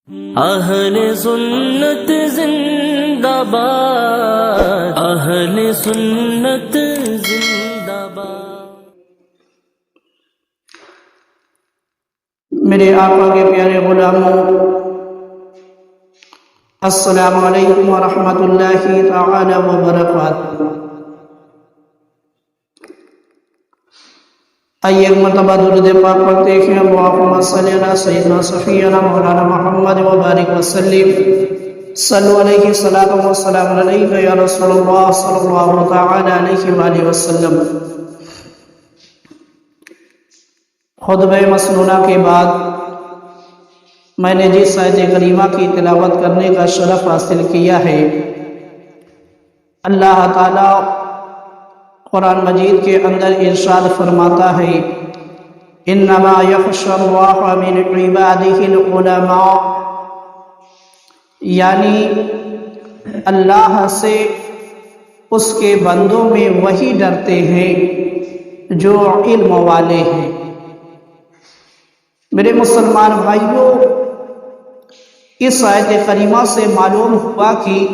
اہل سنت زندہ باد، اہل سنت زندہ باد۔ میرے آقا کے پیارے غلاموں، السلام علیکم ورحمۃ اللہ تعالی وبرکاتہ۔ آئیے ایک مرتبہ درود پاک پڑھتے ہیں۔ اللہم صلی علی سیدنا صفینا مولانا محمد وبارک وسلم۔ صلو علیہ الصلاۃ والسلام علیک یا رسول اللہ صلی اللہ تعالی علیہ وآلہ وسلم۔ خطبہ مسنونہ کے بعد میں نے جس آیت کریمہ کی تلاوت کرنے کا شرف حاصل کیا ہے، اللہ تعالی قرآن مجید کے اندر ارشاد فرماتا ہے، انما یخشی اللہ من عبادہ العلماء، یعنی اللہ سے اس کے بندوں میں وہی ڈرتے ہیں جو علم والے ہیں۔ میرے مسلمان بھائیوں، اس آیت کریمہ سے معلوم ہوا کہ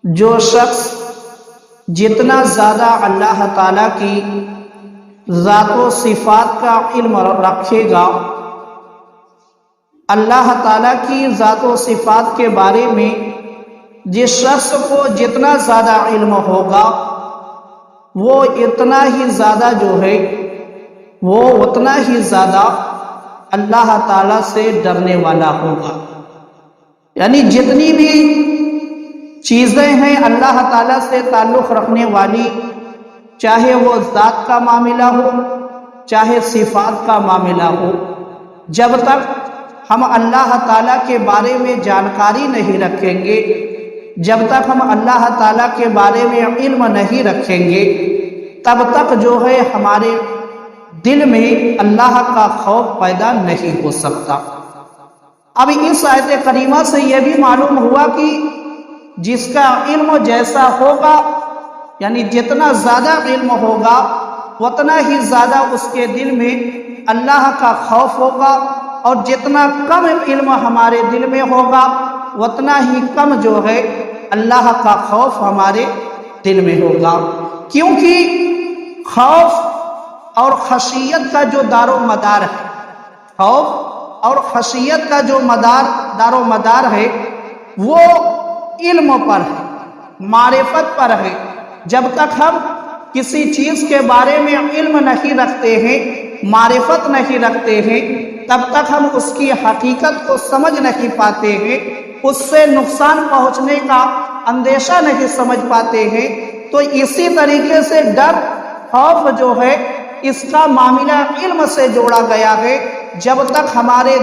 جو شخص جتنا زیادہ اللہ تعالیٰ کی ذات و صفات کا علم رکھے گا، اللہ تعالیٰ کی ذات و صفات کے بارے میں جس شخص کو جتنا زیادہ علم ہوگا، وہ اتنا ہی زیادہ وہ اتنا ہی زیادہ اللہ تعالیٰ سے ڈرنے والا ہوگا۔ یعنی جتنی بھی چیزیں ہیں اللہ تعالیٰ سے تعلق رکھنے والی، چاہے وہ ذات کا معاملہ ہو، چاہے صفات کا معاملہ ہو، جب تک ہم اللہ تعالیٰ کے بارے میں جانکاری نہیں رکھیں گے، جب تک ہم اللہ تعالیٰ کے بارے میں علم نہیں رکھیں گے، تب تک ہمارے دل میں اللہ کا خوف پیدا نہیں ہو سکتا۔ اب اس آیت کریمہ سے یہ بھی معلوم ہوا کہ جس کا علم جیسا ہوگا، یعنی جتنا زیادہ علم ہوگا، اتنا ہی زیادہ اس کے دل میں اللہ کا خوف ہوگا، اور جتنا کم علم ہمارے دل میں ہوگا، اتنا ہی کم اللہ کا خوف ہمارے دل میں ہوگا۔ کیونکہ خوف اور خشیت کا جو دار و مدار ہے، خوف اور خشیت کا جو دار و مدار ہے، وہ علم پر ہے، معرفت پر ہے۔ جب تک ہم کسی چیز کے بارے میں علم نہیں رکھتے ہیں، معرفت نہیں رکھتے ہیں، تب تک ہم اس کی حقیقت کو سمجھ نہیں پاتے ہیں، اس سے نقصان پہنچنے کا اندیشہ نہیں سمجھ پاتے ہیں۔ تو اسی طریقے سے ڈر، خوف اس کا معاملہ علم سے جوڑا گیا ہے۔ جب تک ہمارے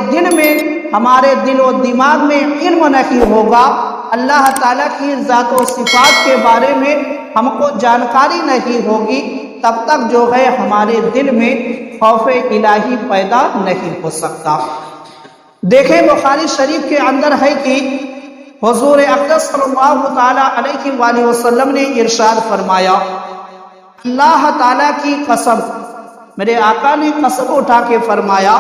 دل و دماغ میں علم نہیں ہوگا، اللہ تعالیٰ کی ذات و صفات کے بارے میں ہم کو جانکاری نہیں ہوگی، تب تک ہمارے دل میں خوف الہی پیدا نہیں ہو سکتا۔ دیکھیں بخاری شریف کے اندر ہے کہ حضور اقدس صلی اللہ تعالیٰ علیہ وآلہ وسلم نے ارشاد فرمایا، اللہ تعالیٰ کی قسم، میرے آقا نے قسم اٹھا کے فرمایا،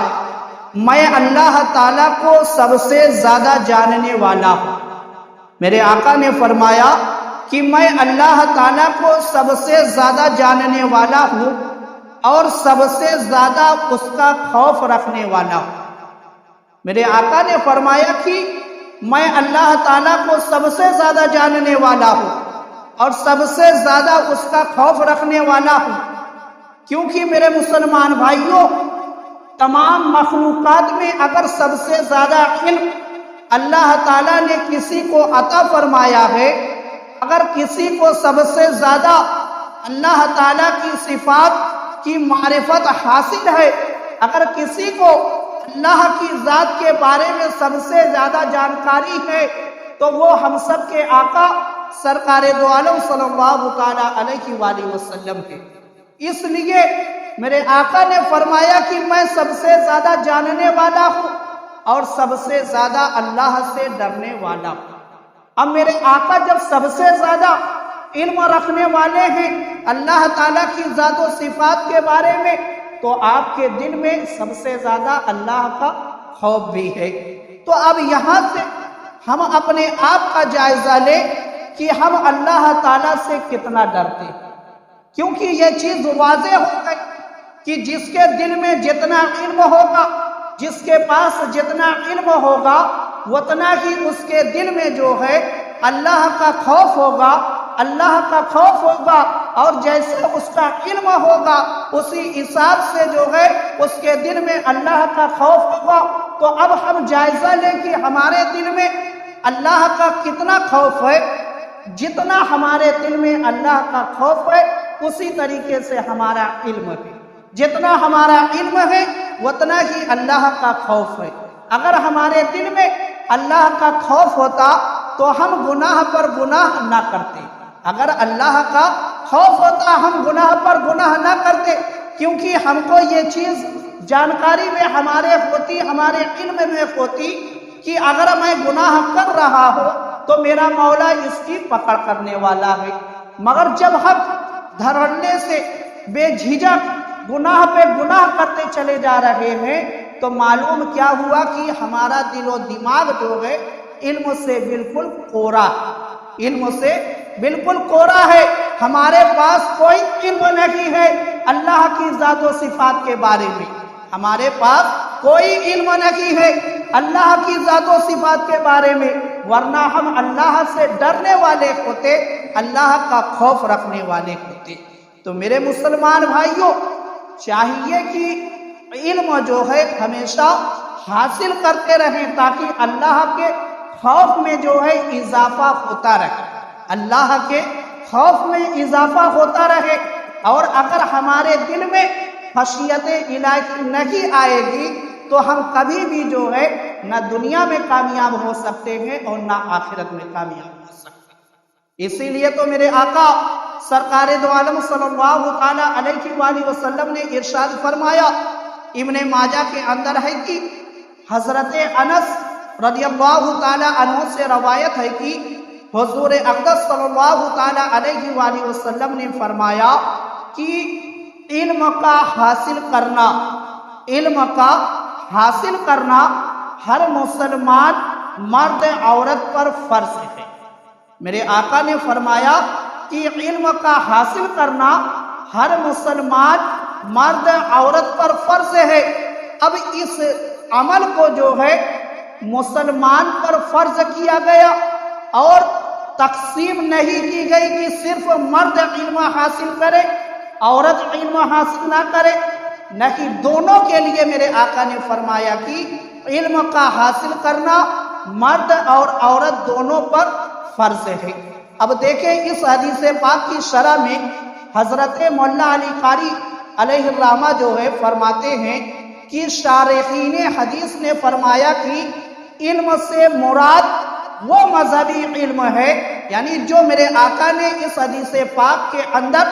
میں اللہ تعالیٰ کو سب سے زیادہ جاننے والا ہوں۔ میرے آقا نے فرمایا کہ میں اللہ تعالیٰ کو سب سے زیادہ جاننے والا ہوں اور سب سے زیادہ اس کا خوف رکھنے والا ہوں۔ میرے آقا نے فرمایا کہ میں اللہ تعالیٰ کو سب سے زیادہ جاننے والا ہوں اور سب سے زیادہ اس کا خوف رکھنے والا ہوں، کیونکہ میرے مسلمان بھائیوں، تمام مخلوقات میں اگر سب سے زیادہ علم اللہ تعالیٰ نے کسی کو عطا فرمایا ہے، اگر کسی کو سب سے زیادہ اللہ تعالیٰ کی صفات کی معرفت حاصل ہے، اگر کسی کو اللہ کی ذات کے بارے میں سب سے زیادہ جانکاری ہے، تو وہ ہم سب کے آقا سرکار دو عالم صلی اللہ تعالیٰ علیہ وآلہ وسلم ہے۔ اس لیے میرے آقا نے فرمایا کہ میں سب سے زیادہ جاننے والا ہوں اور سب سے زیادہ اللہ سے ڈرنے والا ہوں۔ اب میرے آقا جب سب سے زیادہ علم رکھنے والے ہیں اللہ تعالیٰ کی ذات و صفات کے بارے میں، تو آپ کے دل میں سب سے زیادہ اللہ کا خوف بھی ہے۔ تو اب یہاں سے ہم اپنے آپ کا جائزہ لیں کہ ہم اللہ تعالیٰ سے کتنا ڈرتے ہیں، کیونکہ یہ چیز واضح ہو گئی کہ جس کے دل میں جتنا علم ہوگا، جس کے پاس جتنا علم ہوگا، اتنا ہی اس کے دل میں جو ہے اللہ کا خوف ہوگا، اللہ کا خوف ہوگا، اور جیسے اس کا علم ہوگا اسی حساب سے جو ہے اس کے دل میں اللہ کا خوف ہوگا۔ تو اب ہم جائزہ لیں کہ ہمارے دل میں اللہ کا کتنا خوف ہے۔ جتنا ہمارے دل میں اللہ کا خوف ہے اسی طریقے سے ہمارا علم ہے، جتنا ہمارا علم ہے اتنا ہی اللہ کا خوف ہے۔ اگر ہمارے دل میں اللہ کا خوف ہوتا تو ہم گناہ پر گناہ نہ کرتے، اگر اللہ کا خوف ہوتا ہم گناہ پر گناہ نہ کرتے، کیونکہ ہم کو یہ چیز جانکاری میں ہمارے ہوتی، ہمارے علم میں ہوتی کہ اگر میں گناہ کر رہا ہوں تو میرا مولا اس کی پکڑ کرنے والا ہے۔ مگر جب ہم دھڑلے سے بے جھجک گناہ پہ گناہ کرتے چلے جا رہے ہیں تو معلوم کیا ہوا کہ ہمارا دل و دماغ جو ہے علم سے بالکل کورا، علم سے بالکل کورا ہے۔ ہمارے پاس کوئی علم نہیں ہے اللہ کی ذات و صفات کے بارے میں، ہمارے پاس کوئی علم نہیں ہے اللہ کی ذات و صفات کے بارے میں، ورنہ ہم اللہ سے ڈرنے والے ہوتے، اللہ کا خوف رکھنے والے ہوتے۔ تو میرے مسلمان بھائیوں، چاہیے کہ علم جو ہے ہمیشہ حاصل کرتے رہیں تاکہ اللہ کے خوف میں جو ہے اضافہ ہوتا رہے، اللہ کے خوف میں اضافہ ہوتا رہے۔ اور اگر ہمارے دل میں خشیت الہی نہیں آئے گی تو ہم کبھی بھی جو ہے نہ دنیا میں کامیاب ہو سکتے ہیں اور نہ آخرت میں کامیاب ہو سکتے ہیں۔ اسی لیے تو میرے آقا سرکار دو عالم صلی اللہ تعالی علیہ وآلہ وسلم نے ارشاد فرمایا، ابن ماجہ کے اندر ہے کہ حضرت انس رضی اللہ تعالی عنہ سے روایت ہے کہ حضور اقدس صلی اللہ تعالی علیہ وآلہ وسلم نے فرمایا کہ علم کا حاصل کرنا، علم کا حاصل کرنا ہر مسلمان مرد عورت پر فرض ہے۔ میرے آقا نے فرمایا کہ علم کا حاصل کرنا ہر مسلمان مرد عورت پر فرض ہے۔ اب اس عمل کو جو ہے مسلمان پر فرض کیا گیا اور تقسیم نہیں کی گئی کہ صرف مرد علم حاصل کرے عورت علم حاصل نہ کرے، نہیں، دونوں کے لیے میرے آقا نے فرمایا کہ علم کا حاصل کرنا مرد اور عورت دونوں پر فرض ہے۔ اب دیکھیں اس حدیث پاک کی شرح میں حضرت مولانا علی قاری علیہ الرحمہ جو ہے فرماتے ہیں کہ شارحین حدیث نے فرمایا کہ علم سے مراد وہ مذہبی علم ہے، یعنی جو میرے آقا نے اس حدیث پاک کے اندر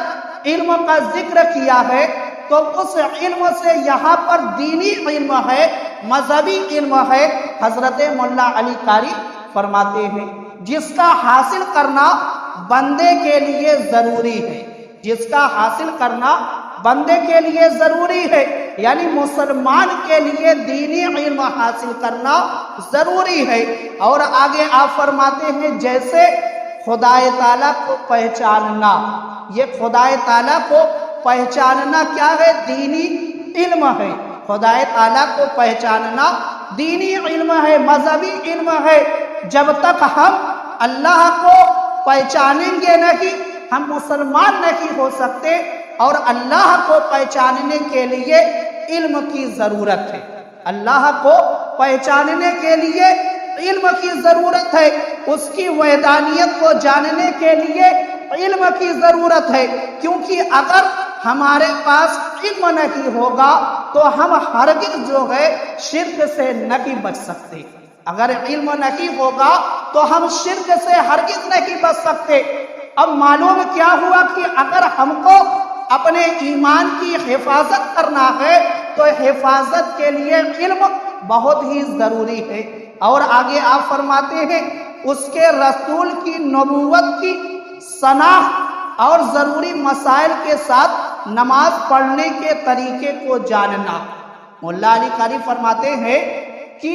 علم کا ذکر کیا ہے تو اس علم سے یہاں پر دینی علم ہے، مذہبی علم ہے۔ حضرت مولانا علی قاری فرماتے ہیں جس کا حاصل کرنا بندے کے لیے ضروری ہے، جس کا حاصل کرنا بندے کے لیے ضروری ہے، یعنی مسلمان کے لیے دینی علم حاصل کرنا ضروری ہے۔ اور آگے آپ فرماتے ہیں جیسے خدا تعالیٰ کو پہچاننا، یہ خدا تعالیٰ کو پہچاننا کیا ہے؟ دینی علم ہے۔ خدا تعالیٰ کو پہچاننا دینی علم ہے، مذہبی علم ہے۔ جب تک ہم اللہ کو پہچانیں گے نہیں ہم مسلمان نہیں ہو سکتے، اور اللہ کو پہچاننے کے لیے علم کی ضرورت ہے، اللہ کو پہچاننے کے لیے علم کی ضرورت ہے، اس کی وحدانیت کو جاننے کے لیے علم کی ضرورت ہے، کیونکہ اگر ہمارے پاس علم نہیں ہوگا تو ہم ہرگز جو ہے شرک سے نہیں بچ سکتے۔ اگر علم نہیں ہوگا تو ہم شرک سے ہرگز نہیں بچ سکتے۔ اب معلوم کیا ہوا کہ اگر ہم کو اپنے ایمان کی حفاظت کرنا ہے تو حفاظت کے لیے علم بہت ہی ضروری ہے۔ اور آگے آپ فرماتے ہیں اس کے رسول کی نبوت کی شناخت اور ضروری مسائل کے ساتھ نماز پڑھنے کے طریقے کو جاننا۔ مولانا علی قاری فرماتے ہیں کہ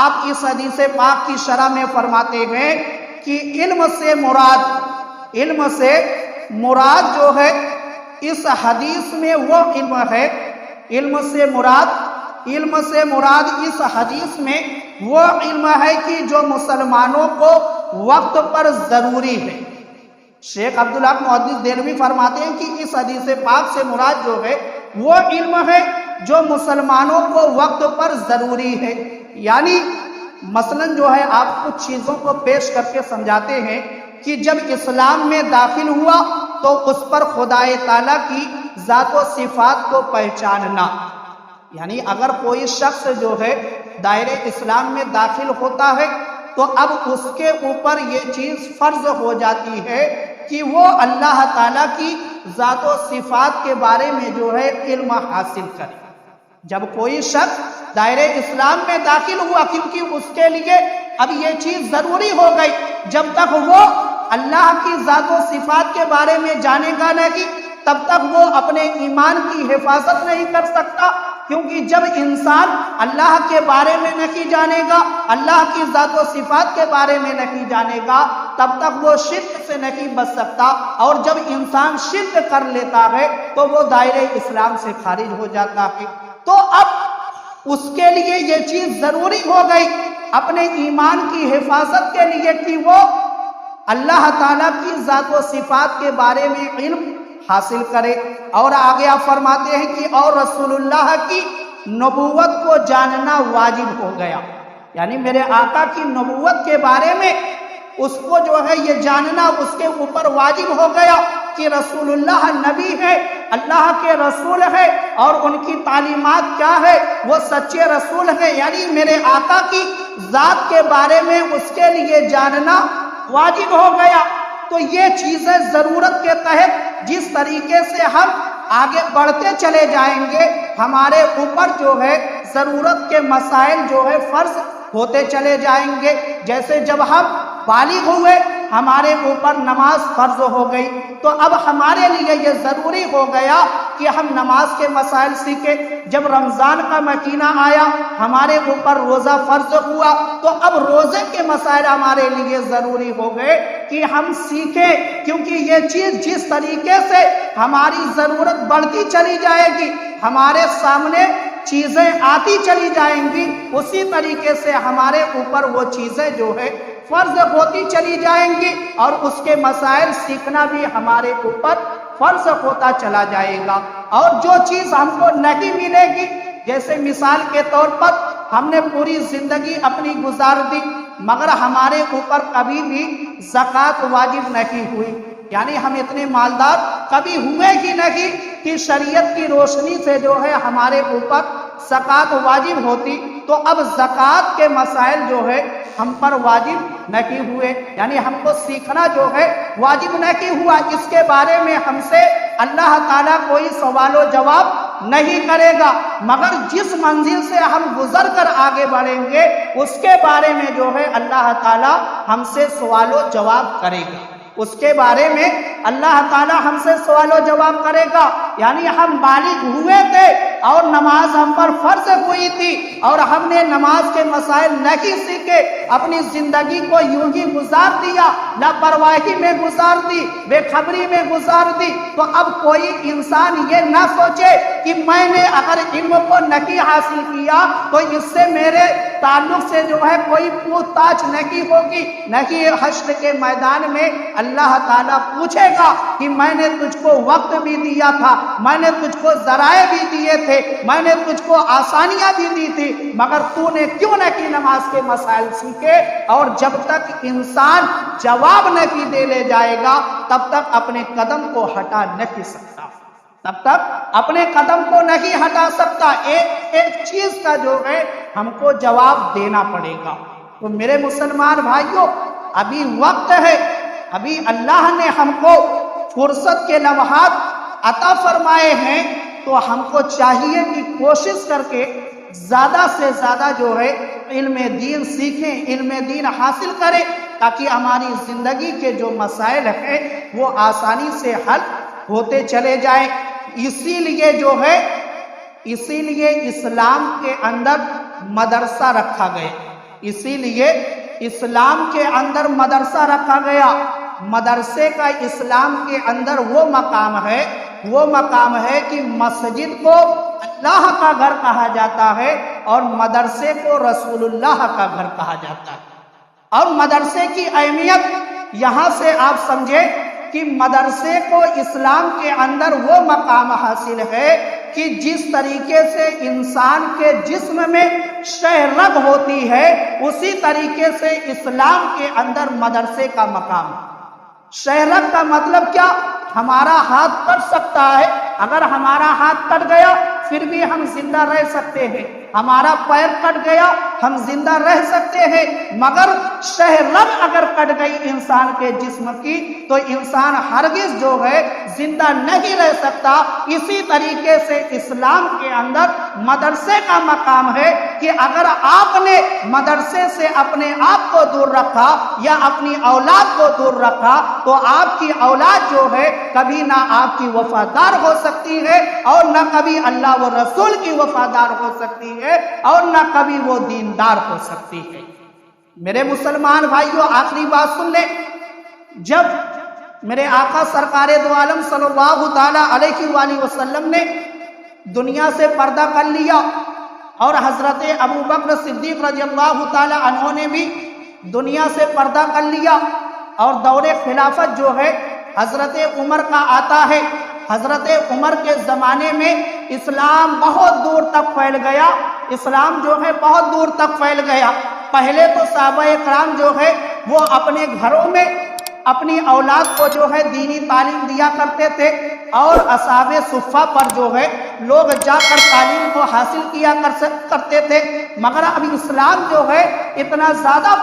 آپ اس حدیث پاک کی شرح میں فرماتے ہیں کہ علم سے مراد جو ہے اس حدیث میں وہ علم ہے، علم سے مراد اس حدیث میں وہ علم ہے کہ جو مسلمانوں کو وقت پر ضروری ہے۔ شیخ عبدالحق محدث دہلوی فرماتے ہیں کہ اس حدیث پاک سے مراد جو ہے وہ علم ہے جو مسلمانوں کو وقت پر ضروری ہے۔ یعنی مثلا جو ہے آپ کچھ چیزوں کو پیش کر کے سمجھاتے ہیں کہ جب اسلام میں داخل ہوا تو اس پر خدائے تعالیٰ کی ذات و صفات کو پہچاننا، یعنی اگر کوئی شخص جو ہے دائرے اسلام میں داخل ہوتا ہے تو اب اس کے اوپر یہ چیز فرض ہو جاتی ہے کہ وہ اللہ تعالیٰ کی ذات و صفات کے بارے میں جو ہے علم حاصل کرے۔ جب کوئی شخص دائرے اسلام میں داخل ہوا، کیونکہ اس کے لیے اب یہ چیز ضروری ہو گئی، جب تک وہ اللہ کی ذات و صفات کے بارے میں جانے گا نہیں تب تک وہ اپنے ایمان کی حفاظت نہیں کر سکتا، کیونکہ جب انسان اللہ کے بارے میں نہیں جانے گا، اللہ کی ذات و صفات کے بارے میں نہیں جانے گا، تب تک وہ شرک سے نہیں بچ سکتا، اور جب انسان شرک کر لیتا ہے تو وہ دائرے اسلام سے خارج ہو جاتا ہے۔ تو اب اس کے لیے یہ چیز ضروری ہو گئی اپنے ایمان کی حفاظت کے لیے کہ وہ اللہ تعالیٰ کی ذات و صفات کے بارے میں علم حاصل کرے۔ اور آگے آپ فرماتے ہیں کہ اور رسول اللہ کی نبوت کو جاننا واجب ہو گیا، یعنی میرے آقا کی نبوت کے بارے میں اس کو جو ہے یہ جاننا اس کے اوپر واجب ہو گیا کہ رسول اللہ نبی ہے، اللہ کے رسول ہے، اور ان کی تعلیمات کیا ہے، وہ سچے رسول ہیں، یعنی میرے آقا کی ذات کے بارے میں اس کے لیے جاننا واجب ہو گیا۔ تو یہ چیزیں ضرورت کے تحت جس طریقے سے ہم آگے بڑھتے چلے جائیں گے، ہمارے اوپر جو ہے ضرورت کے مسائل جو ہے فرض ہوتے چلے جائیں گے۔ جیسے جب ہم بالغ ہوئے ہمارے اوپر نماز فرض ہو گئی، تو اب ہمارے لیے یہ ضروری ہو گیا کہ ہم نماز کے مسائل سیکھیں۔ جب رمضان کا مہینہ آیا ہمارے اوپر روزہ فرض ہوا، تو اب روزے کے مسائل ہمارے لیے ضروری ہو گئے کہ ہم سیکھیں، کیونکہ یہ چیز جس طریقے سے ہماری ضرورت بڑھتی چلی جائے گی، ہمارے سامنے چیزیں آتی چلی جائیں گی، اسی طریقے سے ہمارے اوپر وہ چیزیں جو ہے فرض ہوتی چلی جائیں گی، اور اس کے مسائل سیکھنا بھی ہمارے اوپر فرض ہوتا چلا جائے گا۔ اور جو چیز ہم کو نہیں ملے گی، جیسے مثال کے طور پر ہم نے پوری زندگی اپنی گزار دی مگر ہمارے اوپر کبھی بھی زکوٰۃ واجب نہیں ہوئی، یعنی ہم اتنے مالدار کبھی ہوئے ہی نہیں کہ شریعت کی روشنی سے جو ہے ہمارے اوپر زکوٰۃ واجب ہوتی، تو اب زکوٰۃ کے مسائل جو ہے ہم پر واجب نہیں ہوئے، یعنی ہم کو سیکھنا جو ہے واجب نہیں ہوا۔ اس کے بارے میں ہم سے اللہ تعالیٰ کوئی سوال و جواب نہیں کرے گا، مگر جس منزل سے ہم گزر کر آگے بڑھیں گے اس کے بارے میں جو ہے اللہ تعالیٰ ہم سے سوال و جواب کرے گا، اس کے بارے میں اللہ تعالیٰ ہم سے سوال و جواب کرے گا۔ یعنی ہم بالغ ہوئے تھے اور نماز ہم پر فرض ہوئی تھی، اور ہم نے نماز کے مسائل نہیں سیکھے، اپنی زندگی کو یوں ہی گزار دیا، لاپرواہی میں گزار دی، بے خبری میں گزار دی، تو اب کوئی انسان یہ نہ سوچے کہ میں نے اگر علم کو نہیں حاصل کیا تو اس سے میرے تعلق سے جو ہے کوئی پوچھ تاچھ نہیں ہوگی، نہیں، حشر کے میدان میں اللہ تعالیٰ پوچھے گا کہ میں نے تجھ کو وقت بھی دیا تھا، میں نے تجھ کو ذرائع بھی دیے تھے، میں نے تجھ کو آسانیاں بھی دی تھی، مگر تو نے کیوں نہیں نماز کے مسائل سیکھے؟ اور جب تک انسان جواب نہیں دے لے جائے گا تب تک اپنے قدم کو ہٹا نہیں سکتا، تب تک اپنے قدم کو نہیں ہٹا سکتا۔ ایک چیز کا جو ہے ہم کو جواب دینا پڑے گا۔ تو میرے مسلمان بھائیوں، ابھی وقت ہے، ابھی اللہ نے ہم کو فرصت کے لمحات عطا فرمائے ہیں، تو ہم کو چاہیے کہ کوشش کر کے زیادہ سے زیادہ جو ہے علم دین سیکھیں، علم دین حاصل کریں، تاکہ ہماری زندگی کے جو مسائل ہیں وہ آسانی سے حل ہوتے چلے جائیں۔ اسی لیے اسلام کے اندر مدرسہ رکھا گیا، اسی لیے اسلام کے اندر مدرسہ رکھا گیا. مدرسے کا اسلام کے اندر وہ مقام ہے کہ مسجد کو اللہ کا گھر کہا جاتا ہے اور مدرسے کو رسول اللہ کا گھر کہا جاتا ہے. اور مدرسے کی اہمیت یہاں سے آپ سمجھے کہ مدرسے کو اسلام کے اندر وہ مقام حاصل ہے کہ جس طریقے سے انسان کے جسم میں شہ رگ ہوتی ہے اسی طریقے سے اسلام کے اندر مدرسے کا مقام ہے. شہ رگ کا مطلب کیا؟ ہمارا ہاتھ کٹ سکتا ہے، اگر ہمارا ہاتھ کٹ گیا پھر بھی ہم زندہ رہ سکتے ہیں. ہمارا پیر کٹ گیا ہم زندہ رہ سکتے ہیں، مگر شہ رگ اگر کٹ گئی انسان کے جسم کی تو انسان ہرگز جو ہے زندہ نہیں رہ سکتا. اسی طریقے سے اسلام کے اندر مدرسے کا مقام ہے کہ اگر آپ نے مدرسے سے اپنے آپ کو دور رکھا یا اپنی اولاد کو دور رکھا تو آپ کی اولاد جو ہے کبھی نہ آپ کی وفادار ہو سکتی ہے اور نہ کبھی اللہ و رسول کی وفادار ہو سکتی ہے اور نہ کبھی وہ دیندار ہو سکتی ہے. میرے مسلمان بھائیوں، آخری بات سن لیں. جب میرے آقا سرکار دو عالم صلی اللہ تعالی علیہ وآلہ وسلم نے دنیا سے پردہ کر لیا اور حضرت ابو بکر صدیق رضی اللہ تعالی عنہ نے بھی دنیا سے پردہ کر لیا اور دور خلافت جو ہے حضرت عمر کا آتا ہے. حضرت عمر کے زمانے میں اسلام بہت دور تک پھیل گیا. اسلام جو ہے بہت دور تک پھیل گیا. پہلے تو صحابہ کرام جو ہے وہ اپنے گھروں میں اپنی اولاد کو جو ہے دینی تعلیم دیا کرتے تھے اور اصحاب صفہ پر جو ہے لوگ جا کر تعلیم کو حاصل کیا کرتے تھے. مگر اب اسلام جو ہے اتنا زیادہ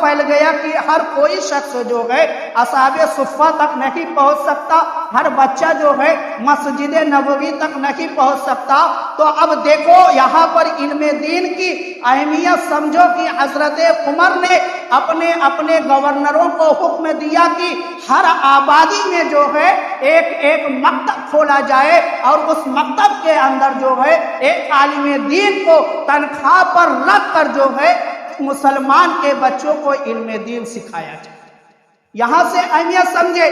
پھیل گیا کہ ہر کوئی شخص جو ہے اصحاب صفہ تک نہیں پہنچ سکتا، ہر بچہ جو ہے مسجد نبوی تک نہیں پہنچ سکتا. تو اب دیکھو یہاں پر علم دین کی اہمیت سمجھو کہ حضرت عمر نے اپنے گورنروں کو حکم دیا کہ ہر آبادی میں جو ہے ایک مکتب کھولا جائے اور اس مکتب کے اندر جو ہے ایک عالم دین کو تنخواہ پر رکھ کر جو ہے مسلمان کے بچوں کو علم دین سکھایا جائے. یہاں سے اہمیت سمجھے.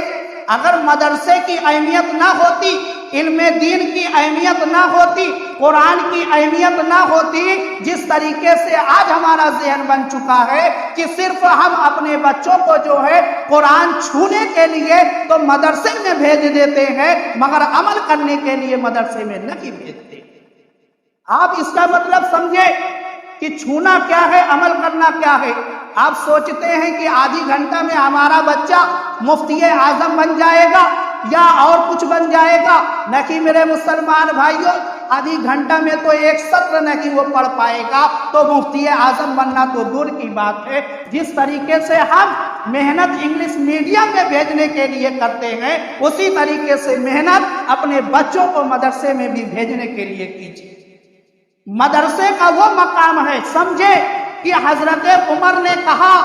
اگر مدرسے کی اہمیت نہ ہوتی، علم دین کی اہمیت نہ ہوتی، قرآن کی اہمیت نہ ہوتی، جس طریقے سے آج ہمارا ذہن بن چکا ہے کہ صرف ہم اپنے بچوں کو جو ہے قرآن چھونے کے لیے تو مدرسے میں بھیج دیتے ہیں مگر عمل کرنے کے لیے مدرسے میں نہیں بھیجتے. آپ اس کا مطلب سمجھے کہ چھونا کیا ہے، عمل کرنا کیا ہے. آپ سوچتے ہیں کہ آدھی گھنٹہ میں ہمارا بچہ مفتی اعظم بن جائے گا یا اور کچھ بن جائے گا. نہیں میرے مسلمان بھائیوں، آدھی گھنٹہ میں تو ایک سطر نہیں وہ پڑھ پائے گا تو مفتی اعظم بننا تو دور کی بات ہے. جس طریقے سے ہم محنت انگلش میڈیم میں بھیجنے کے لیے کرتے ہیں اسی طریقے سے محنت اپنے بچوں کو مدرسے میں بھی بھیجنے کے لیے کیجیے. مدرسے کا وہ مقام ہے. سمجھے کہ حضرت عمر نے کہا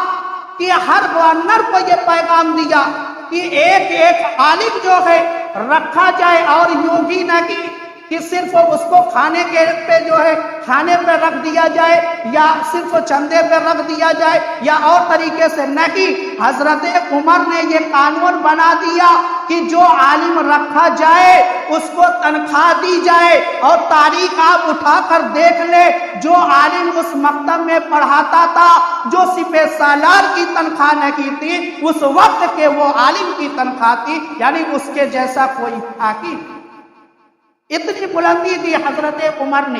کہ ہر گورنر کو یہ پیغام دیا کہ ایک عالم جو ہے رکھا جائے اور یوں بھی نہ کہ صرف اس کو کھانے پہ رکھ دیا جائے یا صرف چندے پہ رکھ دیا جائے یا اور طریقے سے نہیں. حضرت عمر نے یہ قانون بنا دیا کہ جو عالم رکھا جائے اس کو تنخواہ دی جائے. اور تاریخ آپ اٹھا کر دیکھ لے، جو عالم اس مکتب میں پڑھاتا تھا جو سپہ سالار کی تنخواہ نہیں تھی اس وقت کے وہ عالم کی تنخواہ تھی، یعنی اس کے جیسا کوئی تھا کہ اتنی بلندی دی حضرت عمر نے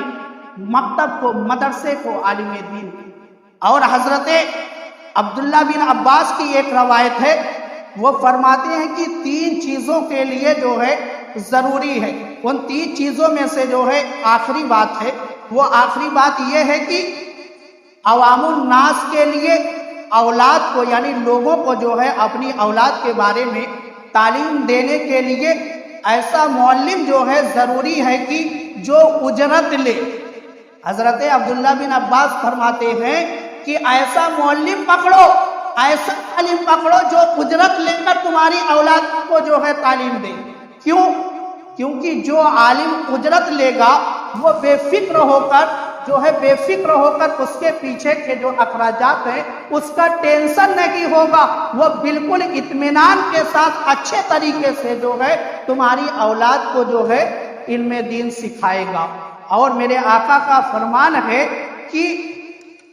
مکتب کو، مدرسے کو، عالم دین. اور حضرت عبداللہ بن عباس کی ایک روایت ہے، وہ فرماتے ہیں کہ 3 چیزوں کے لیے جو ہے ضروری ہے. ان 3 چیزوں میں سے جو ہے آخری بات ہے، وہ آخری بات یہ ہے کہ عوام الناس کے لیے اولاد کو یعنی لوگوں کو جو ہے اپنی اولاد کے بارے میں تعلیم دینے کے لیے ایسا معلم جو ہے ضروری ہے کہ جو اجرت لے. حضرت عبداللہ بن عباس فرماتے ہیں کہ ایسا معلم پکڑو، ایسا تعلیم پکڑو جو اجرت لے کر تمہاری اولاد کو جو ہے تعلیم دے. کیوں؟ کیونکہ جو عالم اجرت لے گا وہ بے فکر ہو کر جو ہے بے فکر ہو کر اس کے پیچھے کے جو اخراجات ہیں اس کا ٹینشن نہیں ہوگا، وہ بالکل اطمینان کے ساتھ اچھے طریقے سے جو ہے تمہاری اولاد کو جو ہے علم دین سکھائے گا۔ اور میرے آقا کا فرمان ہے کہ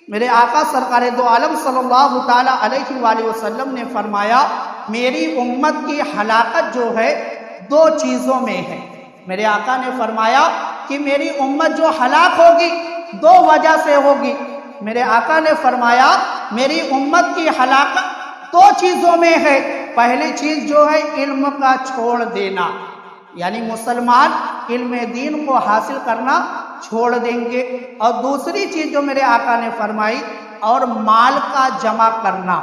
میرے آقا سرکار دو عالم صلی اللہ تعالی علیہ وآلہ وسلم نے فرمایا میری امت کی ہلاکت جو ہے دو چیزوں میں ہے۔ میرے آقا نے فرمایا کہ میری امت جو ہلاک ہوگی دو وجہ سے ہوگی۔ میرے آقا نے فرمایا میری امت کی ہلاکت دو چیزوں میں ہے۔ پہلی چیز جو ہے علم کا چھوڑ دینا، یعنی مسلمان علم دین کو حاصل کرنا چھوڑ دیں گے، اور دوسری چیز جو میرے آقا نے فرمائی اور مال کا جمع کرنا،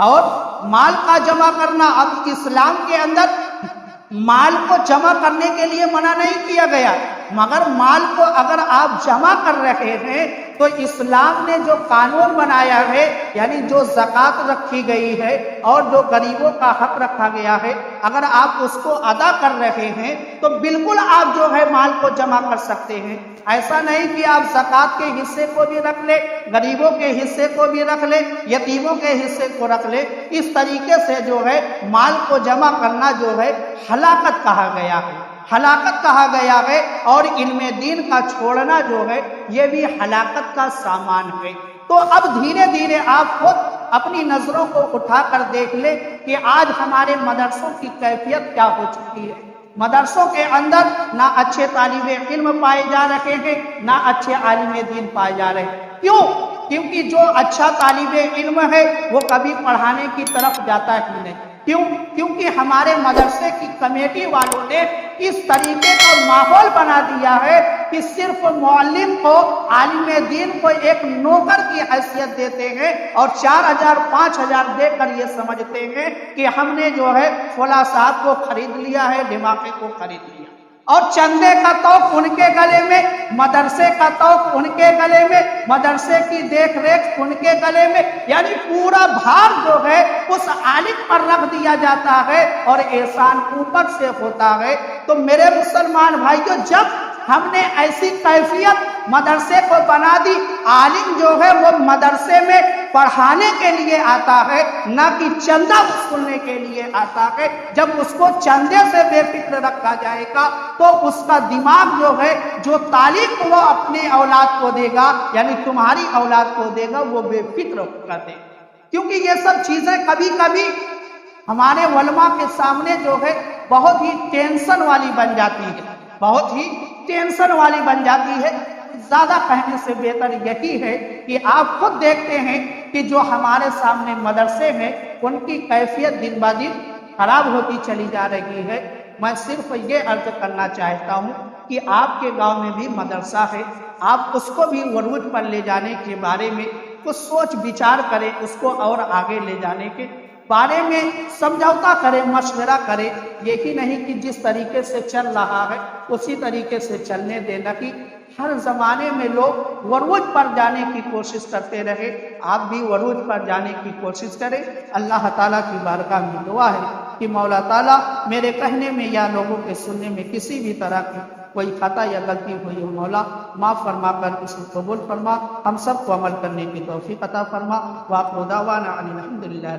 اور مال کا جمع کرنا۔ اب اسلام کے اندر مال کو جمع کرنے کے لیے منع نہیں کیا گیا، مگر مال کو اگر آپ جمع کر رہے ہیں تو اسلام نے جو قانون بنایا ہے، یعنی جو زکوٰۃ رکھی گئی ہے اور جو غریبوں کا حق رکھا گیا ہے، اگر آپ اس کو ادا کر رہے ہیں تو بالکل آپ جو ہے مال کو جمع کر سکتے ہیں۔ ایسا نہیں کہ آپ زکوٰۃ کے حصے کو بھی رکھ لیں، غریبوں کے حصے کو بھی رکھ لیں، یتیموں کے حصے کو رکھ لیں۔ اس طریقے سے جو ہے مال کو جمع کرنا جو ہے ہلاکت کہا گیا ہے، ہلاکت کہا گیا ہے، اور علم دین کا چھوڑنا جو ہے یہ بھی ہلاکت کا سامان ہے۔ تو اب دھیرے دھیرے آپ خود اپنی نظروں کو اٹھا کر دیکھ لیں کہ آج ہمارے مدرسوں کی کیفیت کیا ہو چکی ہے۔ مدرسوں کے اندر نہ اچھے طالب علم پائے جا رہے ہیں، نہ اچھے عالم دین پائے جا رہے ہیں۔ کیوں؟ کیونکہ جو اچھا طالب علم ہے وہ کبھی پڑھانے کی طرف جاتا ہی نہیں۔ کیوں؟ کیونکہ ہمارے مدرسے کی کمیٹی والوں نے اس طریقے کا ماحول بنا دیا ہے کہ صرف معلم کو، عالم دین کو ایک نوکر کی حیثیت دیتے ہیں، اور 4,000 5,000 دے کر یہ سمجھتے ہیں کہ ہم نے جو ہے فلاں صاحب کو خرید لیا ہے، دماغے کو خرید لیا، اور چندے کا توق ان کے گلے میں، مدرسے کا توق ان کے گلے میں، مدرسے کی دیکھ ریکھ ان کے گلے میں، یعنی پورا بھار جو ہے اس عالم پر رکھ دیا جاتا ہے اور احسان اوپر سے ہوتا ہے۔ تو میرے مسلمان بھائیوں، جب ہم نے ایسی کیفیت مدرسے کو بنا دی، عالم جو ہے وہ مدرسے میں پڑھانے کے لیے آتا ہے، نہ کہ چندہ وصولنے کے لیے آتا ہے۔ جب اس کو چندے سے بے فکر رکھا جائے گا تو اس کا دماغ جو ہے، جو تعلیم وہ اپنے اولاد کو دے گا، یعنی تمہاری اولاد کو دے گا، وہ بے فکر کر دے، کیونکہ یہ سب چیزیں کبھی کبھی ہمارے علماء کے سامنے جو ہے بہت ہی ٹینشن والی بن جاتی ہے، بہت ہی ٹینشن والی بن جاتی ہے۔ زیادہ کہنے سے بہتر یہی ہے کہ آپ خود دیکھتے ہیں کہ جو ہمارے سامنے مدرسے ہیں ان کی کیفیت دن بہ دن خراب ہوتی چلی جا رہی ہے۔ میں صرف یہ عرض کرنا چاہتا ہوں کہ آپ کے گاؤں میں بھی مدرسہ ہے، آپ اس کو بھی عروج پر لے جانے کے بارے میں کچھ سوچ بچار کریں، اس کو اور آگے لے جانے کے بارے میں سمجھوتا کریں، مشورہ کریں۔ یہی نہیں کہ جس طریقے سے چل رہا ہے اسی طریقے سے چلنے دینا، کہ ہر زمانے میں لوگ عروج پر جانے کی کوشش کرتے رہے، آپ بھی عروج پر جانے کی کوشش کریں۔ اللہ تعالیٰ کی بارگاہ میں دعا ہے کہ مولا تعالیٰ میرے کہنے میں یا لوگوں کے سننے میں کسی بھی طرح کی کوئی خطا یا غلطی ہوئی ہو، مولا معاف فرما کر اسے قبول فرما، ہم سب کو عمل کرنے کی توفیق عطا فرما۔ وآخر دعوانا ان الحمد للہ۔